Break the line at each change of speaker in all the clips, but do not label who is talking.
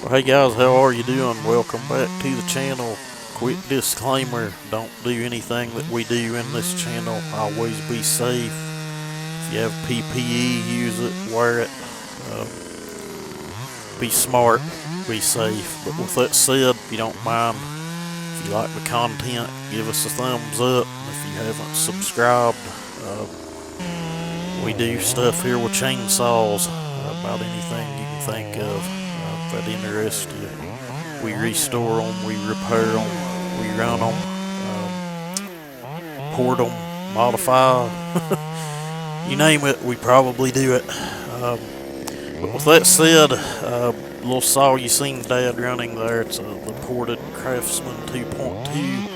Well, hey guys, how are you doing? Welcome back to the channel. Quick disclaimer, don't do anything that we do in this channel. Always be safe. If you have PPE, use it, wear it. Be smart, be safe. But with that said, if you don't mind, if you like the content, give us a thumbs up. If you haven't subscribed, we do stuff here with chainsaws, about anything you can think of. If that interests you, we restore them, we repair them, we run them, port them, modify. You name it, we probably do it. But with that said, little saw you seen Dad running there, it's the ported Craftsman 2.2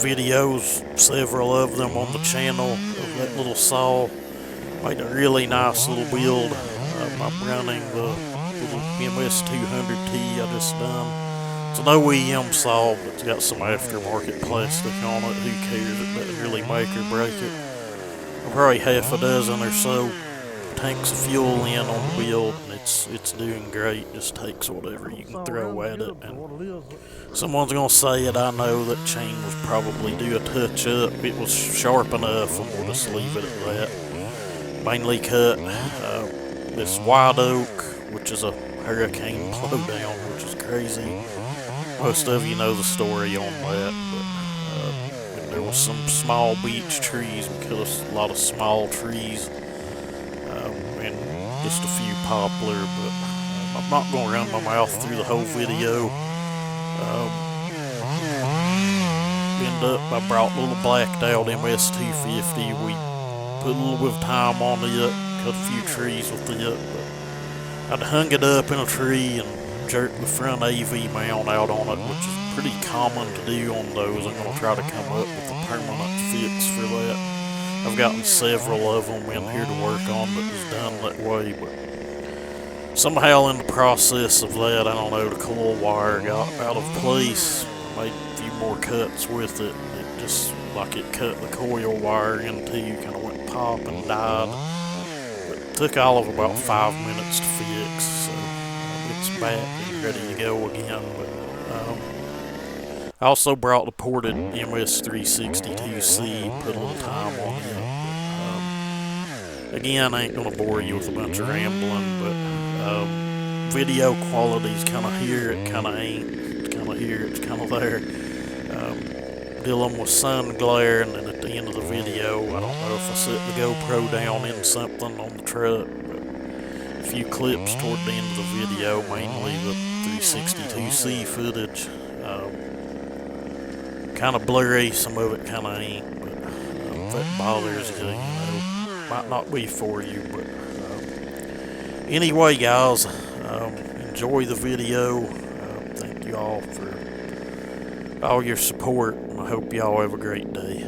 videos, several of them on the channel of that little saw. Made a really nice little build. I'm running the little ms200t I just done. It's an OEM saw, but it's got some aftermarket plastic on it. Who cares? It doesn't really make or break it. Probably half a dozen or so tanks of fuel in on the build, and it's doing great. Just takes whatever you can throw at it. And someone's gonna say it. I know that chain was probably due a touch up. It was sharp enough, and we'll just leave it at that. Mainly cut this white oak, which is a hurricane blowdown, which is crazy. Most of you know the story on that, but there was some small beech trees. We cut a lot of small trees, and just a few poplar, but I'm not going to run my mouth through the whole video. End up, I brought a little blacked out ms250. We put a little bit of time on it, cut a few trees with it, but I'd hung it up in a tree and jerked the front AV mount out on it, which is pretty common to do on those. I'm going to try to come up with a permanent fix for that. I've gotten several of them in here to work on that was done that way, but somehow in the process of that, I don't know, the coil wire got out of place, made a few more cuts with it. It just, like it cut the coil wire in two, kind of went pop and died. But it took all of about 5 minutes to fix, so it's back and ready to go again. But I also brought the ported ms362c, put a little time on it. But, again, I ain't gonna bore you with a bunch of rambling, but video quality's kind of here, it kind of ain't. It's kind of here, it's kind of there. Dealing with sun glare, and then at the end of the video, I don't know if I set the GoPro down in something on the truck, but a few clips toward the end of the video, mainly the 362c footage. Kind of blurry, some of it kind of ain't, but if that bothers you, might not be for you, but anyway guys, enjoy the video. Thank you all for all your support. I hope y'all have a great day.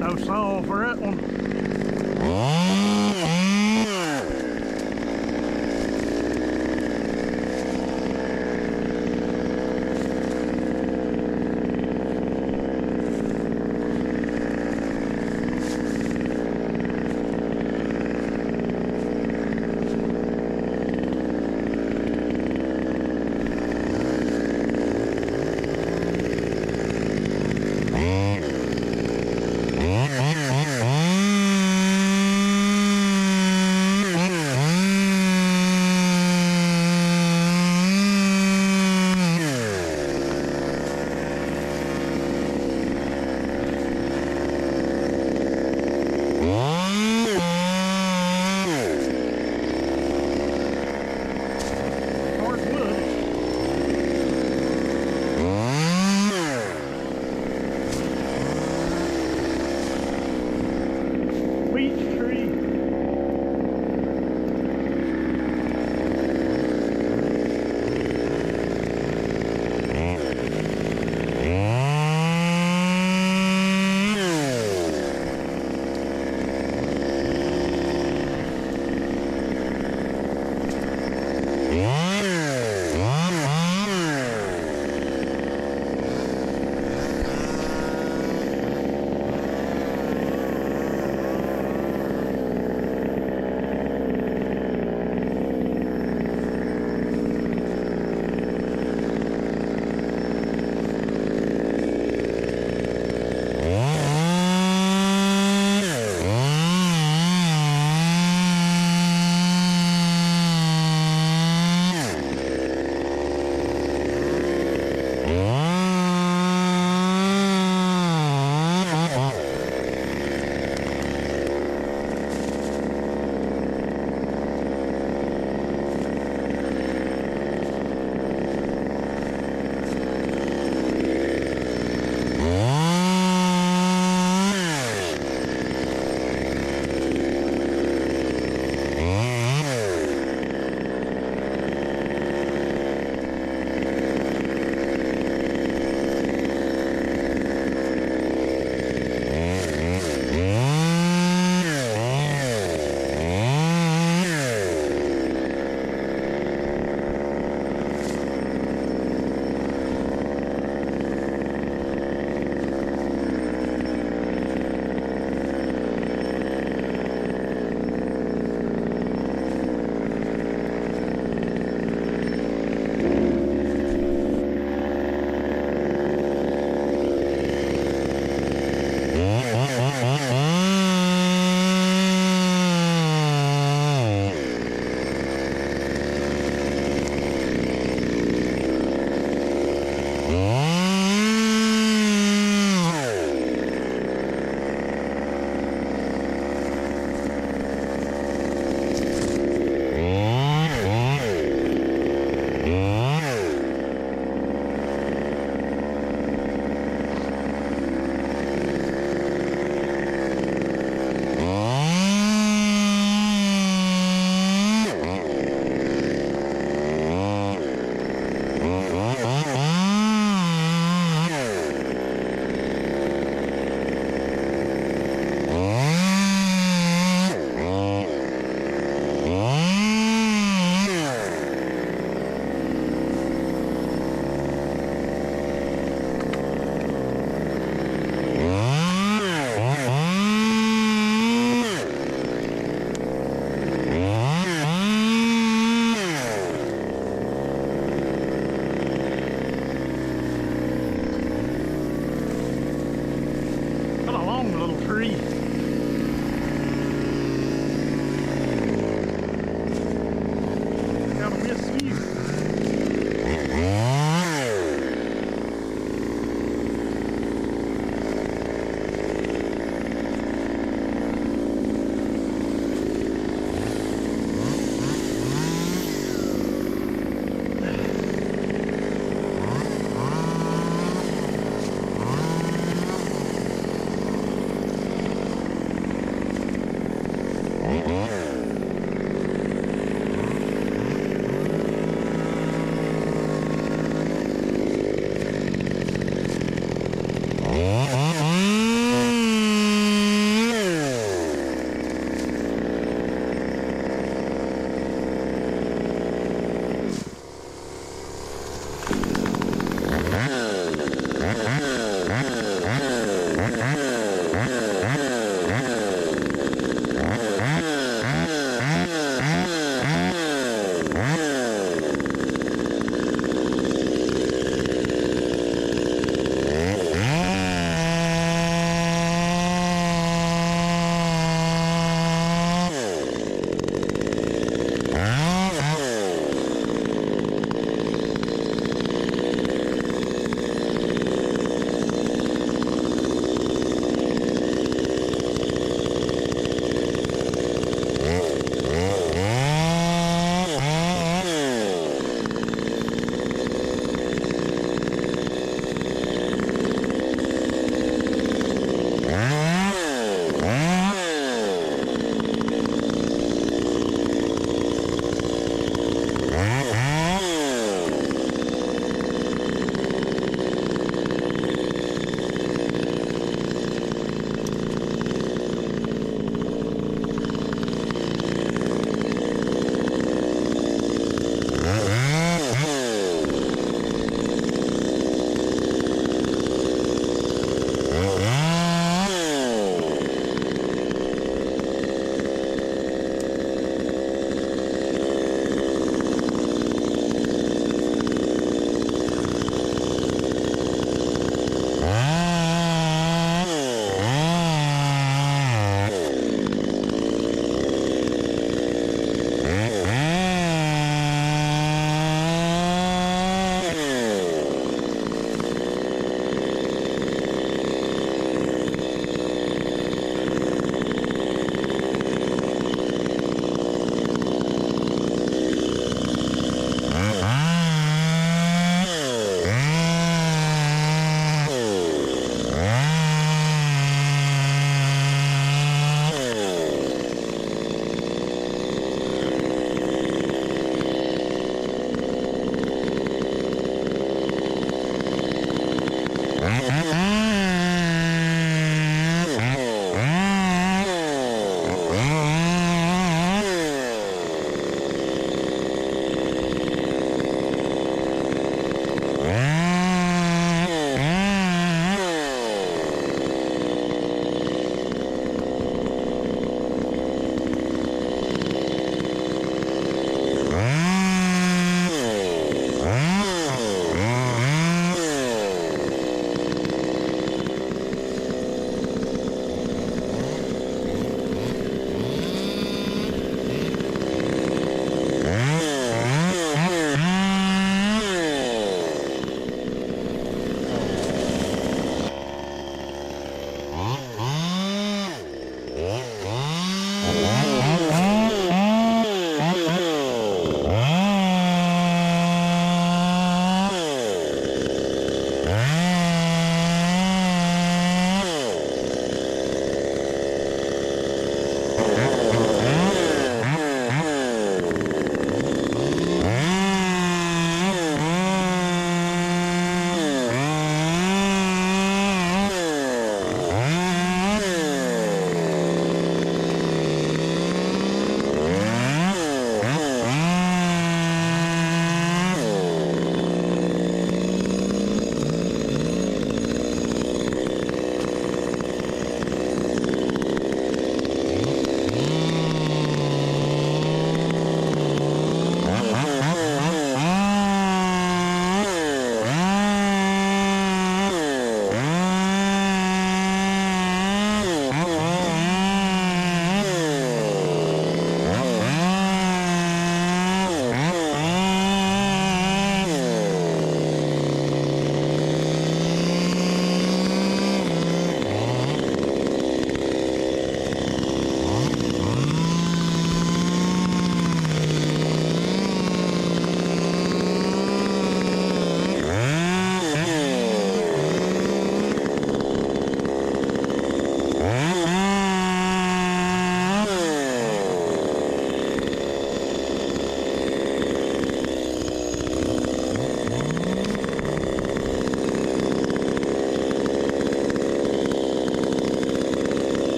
No saw for that one.